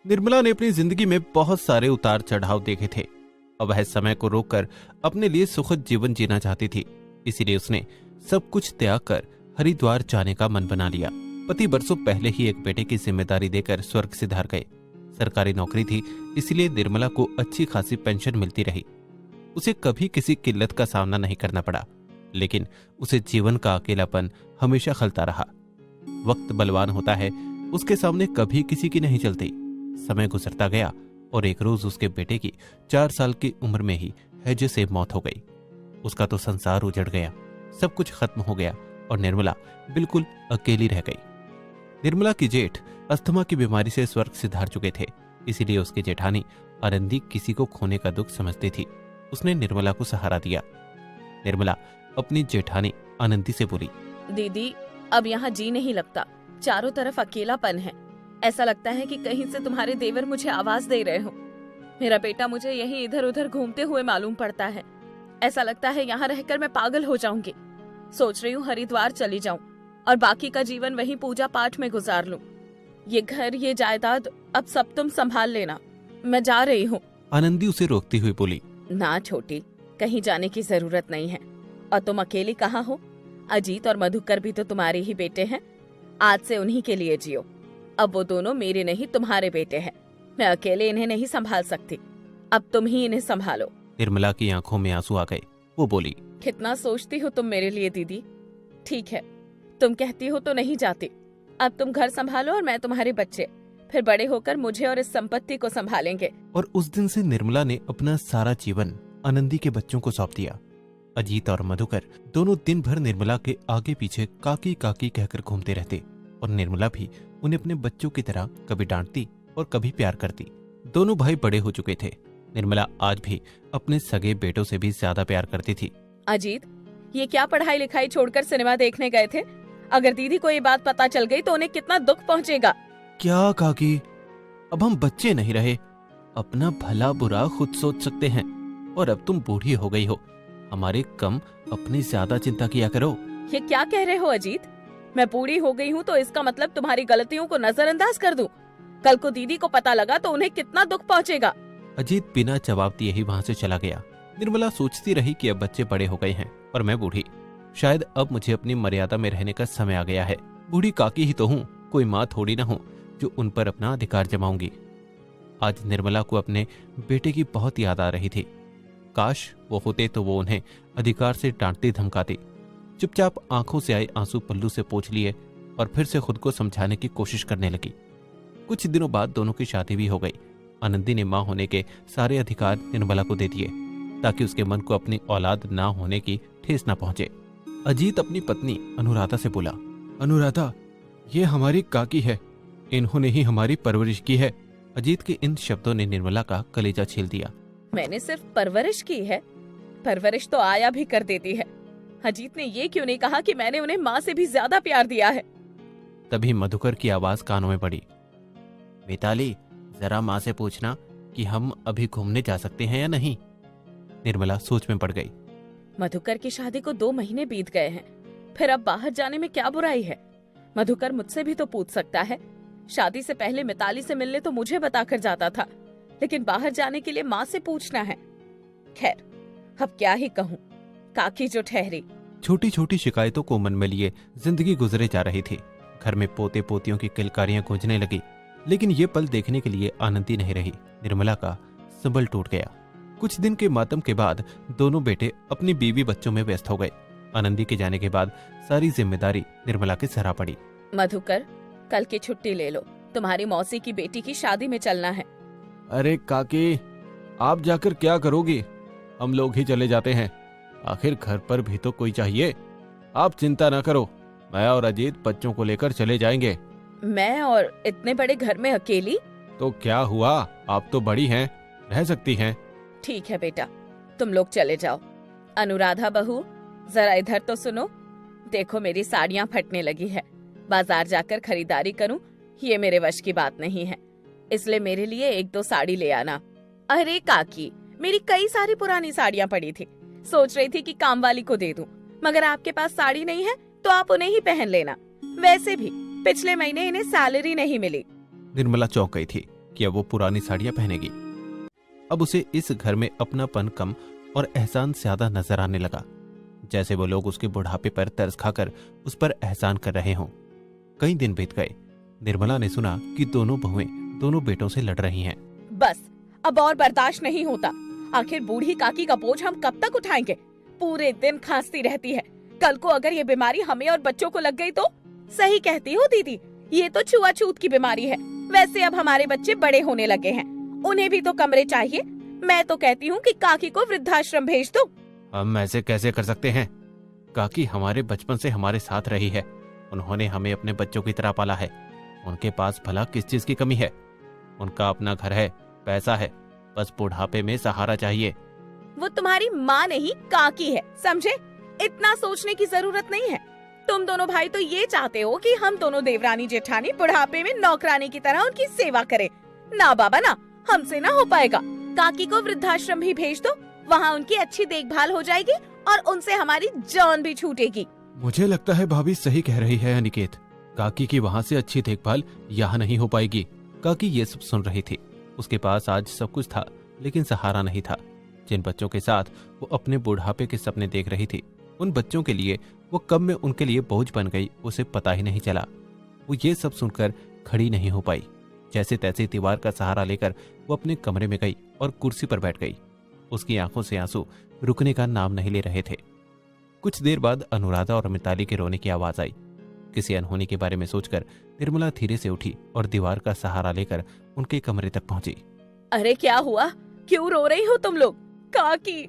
निर्मला ने अपनी जिंदगी में बहुत सारे उतार चढ़ाव देखे थे और वह समय को रोककर अपने लिए सुखद जीवन जीना चाहती थी। इसीलिए उसने सब कुछ त्याग कर हरिद्वार जाने का मन बना लिया। पति बरसों पहले ही एक बेटे की जिम्मेदारी देकर स्वर्ग सिधार गए। सरकारी नौकरी थी, इसलिए निर्मला को अच्छी खासी पेंशन मिलती रही। उसे कभी किसी किल्लत का सामना नहीं करना पड़ा, लेकिन उसे जीवन का अकेलापन हमेशा खलता रहा। वक्त बलवान होता है, उसके सामने कभी किसी की नहीं चलती। समय गुजरता गया और एक रोज उसके बेटे की 4 साल की उम्र में ही हैजे से मौत हो गई। उसका तो संसार उजड़ गया, सब कुछ खत्म हो गया और निर्मला बिल्कुल अकेली रह गई। निर्मला की जेठ अस्थमा की बीमारी से स्वर्ग सिधार चुके थे, इसीलिए उसकी जेठानी आनंदी किसी को खोने का दुख समझती थी। उसने निर्मला को सहारा दिया। निर्मला अपनी जेठानी आनंदी से बोली, दीदी अब यहाँ जी नहीं लगता, चारों तरफ अकेलापन है। ऐसा लगता है कि कहीं से तुम्हारे देवर मुझे आवाज दे रहे हो। मेरा बेटा मुझे यहीं इधर उधर घूमते हुए मालूम पड़ता है। ऐसा लगता है यहाँ रहकर मैं पागल हो जाऊंगी। सोच रही हूँ हरिद्वार चली जाऊं और बाकी का जीवन वहीं पूजा पाठ में गुजार लूं। ये घर, ये जायदाद अब सब तुम संभाल लेना, मैं जा रही हूँ। आनंदी उसे रोकती हुई बोली, ना छोटी, कहीं जाने की जरूरत नहीं है। और तुम अकेली कहाँ हो? अजीत और मधुकर भी तो तुम्हारे ही बेटे हैं। आज से उन्हीं के लिए जियो। अब वो दोनों मेरे नहीं तुम्हारे बेटे हैं। मैं अकेले इन्हें नहीं संभाल सकती, अब तुम ही इन्हें संभालो। निर्मला की आंखों में आंसू आ गए। वो बोली, कितना सोचती हो तुम मेरे लिए दीदी। ठीक है, तुम कहती हो तो नहीं जाती। अब तुम घर संभालो और मैं तुम्हारे बच्चे, फिर बड़े होकर मुझे और इस संपत्ति को संभालेंगे। और उस दिन से निर्मला ने अपना सारा जीवन आनंदी के बच्चों को सौंप दिया। अजीत और मधुकर दोनों दिन भर निर्मला के आगे पीछे काकी काकी कहकर घूमते रहते और निर्मला भी उन्हें अपने बच्चों की तरह कभी डांटती और कभी प्यार करती। दोनों भाई बड़े हो चुके थे। निर्मला आज भी अपने सगे बेटों से भी ज्यादा प्यार करती थी। अजीत, ये क्या पढ़ाई लिखाई छोड़कर सिनेमा देखने गए थे? अगर दीदी को ये बात पता चल गई तो उन्हें कितना दुख पहुंचेगा। क्या काकी, अब हम बच्चे नहीं रहे, अपना भला बुरा खुद सोच सकते हैं। और अब तुम बूढ़ी हो गई हो, हमारे कम अपनी ज्यादा चिंता किया करो। ये क्या कह रहे हो अजीत? मैं बूढ़ी हो गई हूँ तो इसका मतलब तुम्हारी गलतियों को नजरअंदाज कर दूं? कल को दीदी को पता लगा तो उन्हें कितना दुख पहुंचेगा। अजीत बिना जवाब दिए ही वहां से चला गया। निर्मला सोचती रही कि अब बच्चे बड़े हो गए हैं और मैं बूढ़ी, शायद अब मुझे अपनी मर्यादा में रहने का समय आ गया है। बूढ़ी काकी ही तो हूँ, कोई माँ थोड़ी ना हूँ जो उन पर अपना अधिकार जमाऊंगी। आज निर्मला को अपने बेटे की बहुत याद आ रही थी। काश वो होते तो वो उन्हें अधिकार से डांटती धमकाती। चुपचाप आंखों से आए आंसू पल्लू से पोंछ लिए और फिर से खुद को समझाने की कोशिश करने लगी। कुछ दिनों बाद दोनों की शादी भी हो गई। आनंदी ने मां होने के सारे अधिकार निर्मला को दे दिए ताकि उसके मन को अपनी औलाद ना होने की ठेस ना पहुंचे। अजीत अपनी पत्नी अनुराधा से बोला, अनुराधा, ये हमारी काकी है, इन्होंने ही हमारी परवरिश की है। अजीत के इन शब्दों ने निर्मला का कलेजा छील दिया। मैंने सिर्फ परवरिश की है? परवरिश तो आया भी कर देती है। अजीत ने ये क्यों नहीं कहा कि मैंने उन्हें माँ से भी ज्यादा प्यार दिया है? तभी मधुकर की आवाज कानों में पड़ी, मिताली, जरा माँ से पूछना कि हम अभी घूमने जा सकते हैं या नहीं। निर्मला सोच में पड़ गई। मधुकर की शादी को 2 महीने बीत गए हैं, फिर अब बाहर जाने में क्या बुराई है? मधुकर मुझसे भी तो पूछ सकता है। शादी से पहले मिताली से मिलने तो मुझे बताकर जाता था, लेकिन बाहर जाने के लिए माँ से पूछना है। खैर, अब क्या ही कहूँ, काकी जो ठहरी। छोटी छोटी शिकायतों को मन में लिए जिंदगी गुजरे जा रही थी। घर में पोते पोतियों की किलकारियां गूंजने लगी, लेकिन ये पल देखने के लिए आनंदी नहीं रही। निर्मला का संबल टूट गया। कुछ दिन के मातम के बाद दोनों बेटे अपनी बीवी बच्चों में व्यस्त हो गए। आनंदी के जाने के बाद सारी जिम्मेदारी निर्मला के सर आ पड़ी। मधुकर, कल की छुट्टी ले लो, तुम्हारी मौसी की बेटी की शादी में चलना है। अरे काकी, आप जाकर क्या करोगी? हम लोग ही चले जाते हैं, आखिर घर पर भी तो कोई चाहिए। आप चिंता न करो, मैं और अजीत बच्चों को लेकर चले जाएंगे। मैं और इतने बड़े घर में अकेली? तो क्या हुआ, आप तो बड़ी हैं, रह सकती हैं। ठीक है बेटा, तुम लोग चले जाओ। अनुराधा बहू, जरा इधर तो सुनो। देखो मेरी साड़ियाँ फटने लगी है, बाजार जाकर खरीदारी करूं ये मेरे वश की बात नहीं है, इसलिए मेरे लिए 1-2 साड़ी ले आना। अरे काकी, मेरी कई सारी पुरानी साड़ियाँ पड़ी थी, सोच रही थी कि काम वाली को दे दूं, मगर आपके पास साड़ी नहीं है तो आप उन्हें ही पहन लेना। वैसे भी पिछले महीने इन्हें सैलरी नहीं मिली। निर्मला चौंक गई थी कि अब वो पुरानी साड़ियां पहनेगी। अब उसे इस घर में अपनापन कम और एहसान ज्यादा नजर आने लगा, जैसे वो लोग उसके बुढ़ापे पर तरस खाकर उस पर एहसान कर रहे हों। कई दिन बीत गए। निर्मला ने सुना कि दोनों बहुएं दोनों बेटों से लड़ रही हैं। बस अब और बर्दाश्त नहीं होता। आखिर बूढ़ी काकी का बोझ हम कब तक उठाएंगे? पूरे दिन खांसती रहती है। कल को अगर ये बीमारी हमें और बच्चों को लग गई तो? सही कहती हो दीदी, ये तो छुआछूत की बीमारी है। वैसे अब हमारे बच्चे बड़े होने लगे हैं, उन्हें भी तो कमरे चाहिए। मैं तो कहती हूँ कि काकी को वृद्धाश्रम भेज दो। हम ऐसे कैसे कर सकते हैं? काकी हमारे बचपन से हमारे साथ रही है। उन्होंने हमें अपने बच्चों की तरह पाला है। उनके पास भला किस चीज की कमी है? उनका अपना घर है, पैसा है, बस बुढ़ापे में सहारा चाहिए। वो तुम्हारी माँ नहीं काकी है, समझे? इतना सोचने की जरूरत नहीं है। तुम दोनों भाई तो ये चाहते हो कि हम दोनों देवरानी जेठानी बुढ़ापे में नौकरानी की तरह उनकी सेवा करें। ना बाबा ना, हमसे ना हो पाएगा। काकी को वृद्धाश्रम भी भेज दो, वहाँ उनकी अच्छी देखभाल हो जाएगी और उनसे हमारी जान भी छूटेगी। मुझे लगता है भाभी सही कह रही है अनिकेत। काकी की वहाँ से अच्छी देखभाल यहाँ नहीं हो पाएगी। काकी ये सब सुन रही थी। उसके पास आज सब कुछ था, लेकिन सहारा नहीं था। जिन बच्चों के साथ वो अपने बुढ़ापे के सपने देख रही थी, उन बच्चों के लिए वो कब में उनके लिए बोझ बन गई, उसे पता ही नहीं चला। वो ये सब सुनकर खड़ी नहीं हो पाई। जैसे तैसे दीवार का सहारा लेकर वो अपने कमरे में गई और कुर्सी पर बैठ गई। उसकी आंखों से आंसू रुकने का नाम नहीं ले रहे थे। कुछ देर बाद अनुराधा और मिताली के रोने की आवाज आई। किसी अनहोनी के बारे में सोचकर निर्मला धीरे से उठी और दीवार का सहारा लेकर उनके कमरे तक पहुंची। अरे क्या हुआ? क्यों रो रही हो तुम लोग? काकी,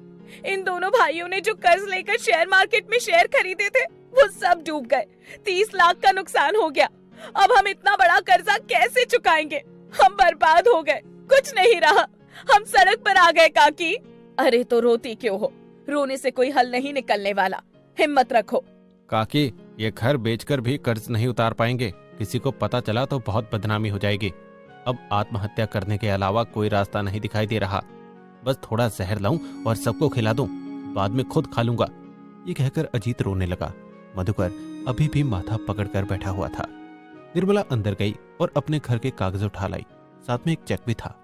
इन दोनों भाइयों ने जो कर्ज लेकर शेयर मार्केट में शेयर खरीदे थे, वो सब डूब गए। 30 लाख का नुकसान हो गया। अब हम इतना बड़ा कर्जा कैसे चुकाएंगे? हम बर्बाद हो गए, कुछ नहीं रहा। हम सड़क पर आ गए काकी। अरे तो रोती क्यों हो? रोने से कोई हल नहीं निकलने वाला। हिम्मत रखो। काकी, ये घर बेचकर भी कर्ज नहीं उतार पाएंगे। किसी को पता चला तो बहुत बदनामी हो जाएगी। अब आत्महत्या करने के अलावा कोई रास्ता नहीं दिखाई दे रहा। बस थोड़ा जहर लाऊं और सबको खिला दूं, बाद में खुद खा लूंगा। ये कहकर अजीत रोने लगा। मधुकर अभी भी माथा पकड़कर बैठा हुआ था। निर्मला अंदर गई और अपने घर के कागज उठा लाई। साथ में एक चेक भी था।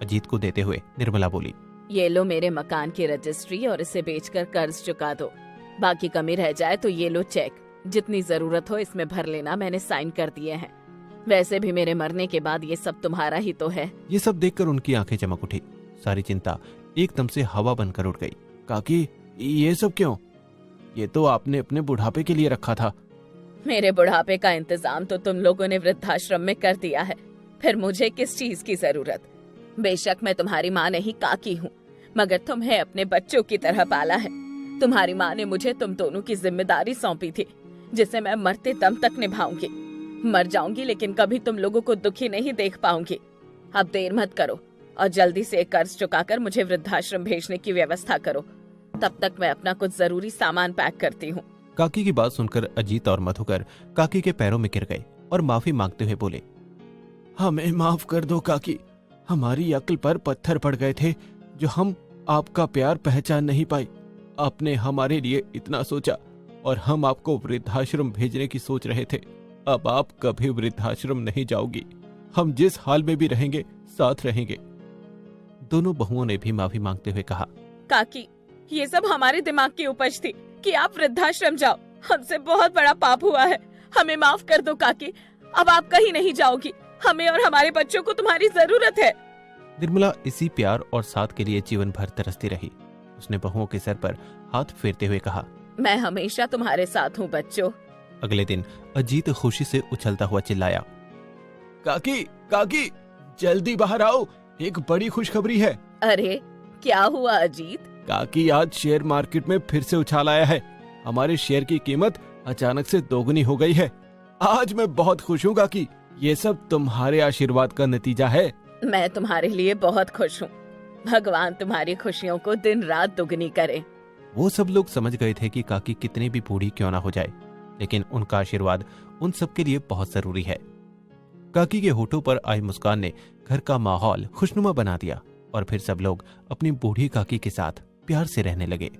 अजीत को देते हुए निर्मला बोली, ये लो मेरे मकान की रजिस्ट्री और इसे बेचकर कर्ज चुका दो। बाकी कमी रह जाए तो ये लो चेक। जितनी जरूरत हो इसमें भर लेना, मैंने साइन कर दिए हैं। वैसे भी मेरे मरने के बाद ये सब तुम्हारा ही तो है। ये सब देखकर उनकी आंखें चमक उठी। सारी चिंता एकदम से हवा बनकर उड़ गई। काकी, ये सब क्यों? ये तो आपने अपने बुढ़ापे के लिए रखा था। मेरे बुढ़ापे का इंतजाम तो तुम लोगों ने वृद्धाश्रम में कर दिया है, फिर मुझे किस चीज की जरूरत? बेशक मैं तुम्हारी माँ नहीं काकी हूँ, मगर तुम्हें अपने बच्चों की तरह पाला है। तुम्हारी माँ ने मुझे तुम दोनों की जिम्मेदारी सौंपी थी, जिसे मैं मरते दम तक निभाऊंगी। मर जाऊंगी लेकिन कभी तुम लोगों को दुखी नहीं देख पाऊंगी। अब देर मत करो और जल्दी से कर्ज चुकाकर मुझे वृद्धाश्रम भेजने की व्यवस्था करो। तब तक मैं अपना कुछ जरूरी सामान पैक करती हूँ। काकी की बात सुनकर अजीत और मधुकर काकी के पैरों में गिर गए और माफी मांगते हुए बोले, हमें माफ कर दो काकी। हमारी अक्ल पर पत्थर पड़ गए थे जो हम आपका प्यार पहचान नहीं पाए। आपने हमारे लिए इतना सोचा और हम आपको वृद्धाश्रम भेजने की सोच रहे थे। अब आप कभी वृद्धाश्रम नहीं जाओगी। हम जिस हाल में भी रहेंगे साथ रहेंगे। दोनों बहुओं ने भी माफी मांगते हुए कहा, काकी, ये सब हमारे दिमाग की उपज थी कि आप वृद्धाश्रम जाओ। हमसे बहुत बड़ा पाप हुआ है, हमें माफ कर दो काकी। अब आप कहीं नहीं जाओगी। हमें और हमारे बच्चों को तुम्हारी जरूरत है। निर्मला इसी प्यार और साथ के लिए जीवन भर तरसती रही। उसने बहुओं के सर पर हाथ फेरते हुए कहा, मैं हमेशा तुम्हारे साथ हूँ बच्चों। अगले दिन अजीत खुशी से उछलता हुआ चिल्लाया, काकी, काकी, जल्दी बाहर आओ, एक बड़ी खुशखबरी है। अरे क्या हुआ अजीत? काकी, आज शेयर मार्केट में फिर से उछाल आया है। हमारे शेयर की कीमत अचानक से दोगुनी हो गई है। आज मैं बहुत खुश हूँ काकी। ये सब तुम्हारे आशीर्वाद का नतीजा है। मैं तुम्हारे लिए बहुत खुश हूँ। भगवान तुम्हारी खुशियों को दिन रात दुगनी करे। वो सब लोग समझ गए थे कि काकी कितनी भी बूढ़ी क्यों ना हो जाए, लेकिन उनका आशीर्वाद उन सबके लिए बहुत जरूरी है। काकी के होठों पर आई मुस्कान ने घर का माहौल खुशनुमा बना दिया और फिर सब लोग अपनी बूढ़ी काकी के साथ प्यार से रहने लगे।